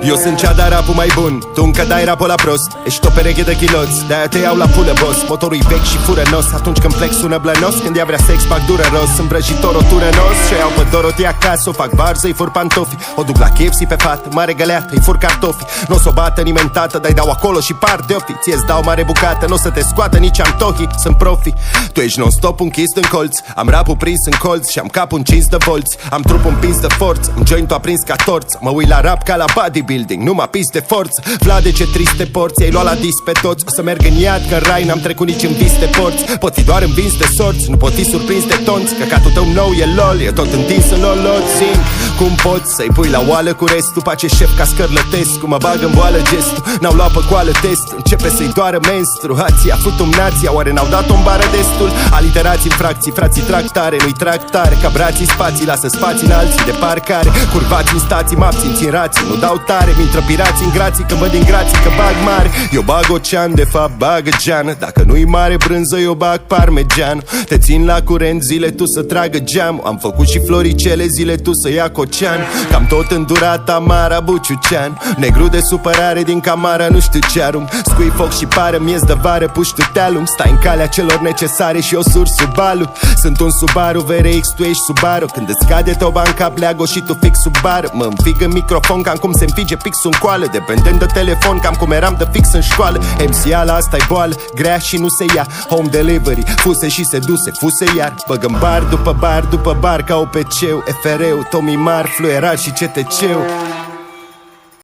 Eu sunt cea de rapul mai bun, tu încă dai rapul la prost. Ești o pereche de chiloți, de-aia te iau la pulă, boss. Motorul-i vechi și furănos, atunci când plec sună blănos. Când ea vrea sex, fac dureros, sunt vrăjitor, o turănos. Și iau pe Dorothy acasă, o fac varză, îi fur pantofii. O duc la KFC pe fată, mare găleată, îi fur cartofii. N-o s-o bată nimeni tată, dar-i dau acolo și par de ofi. Ție-ți dau mare bucată, n-o să te scoată nici Antohi. Sunt profi, tu ești non-stop închis în colț. Am rapul prins în colț și am capul încins de volți. Am trupul împins de forță, îmi joint-o aprins ca torț. Mă uit la rap ca la bodybuilding, nu m-a pis de forță. Vlade, ce triste porți, ai luat la dis pe toți. O să merg în iad, că în rai n-am trecut nici în vis de porți. Pot fi doar învins de sorți, nu pot fi surprins de tonți. Căcatul tău nou e lol, e tot întins în loloți. Cum poți să-i pui la oală cu restul? Face șef ca Scărlătescu, mă bag în boală gestul. N-au luat pe coală testul, începe să-i doară menstruația. A futum nația, oare n-au dat-o în bară destul? Aliterații în fracții, frații trag tare, nu-i trag tare. Ca brații spații, lasă spații în alții de parcare. Curvați în stații, mă abțin, țin rații, nu dau tare. Mi-intră pirații în grații, când văd din grații că bag mare. Eu bag ocean, de fapt bagă geană. Dacă nu-i mare brânză, eu bag parmegian. Te țin la curent zile, tu să tragă geam. Am făcut și floricele zile, tu să ia cocean. Cam tot îndurat Amara Buciucean. Negru de supărare din camara, nu știu ce arum. Scui foc și pare miez de vară, puși tu te-alum. Stai în calea celor necesare și eu sur sub alu. Sunt un Subaru VRX, tu ești Subaru. Când îți cade toba în cap, leagă și tu fix sub bară. Mă înfig în microfon cam cum se înfige pixul în coală. Dependent de telefon, cam cum eram de fix în școală. MC-ala asta-i boală, grea și nu se ia. Home delivery, fuse și seduse, fuse iar. Băgăm bar după bar după bar ca OPC-ul, FR-ul, Tommy Mar, fluierar și CTC-ul.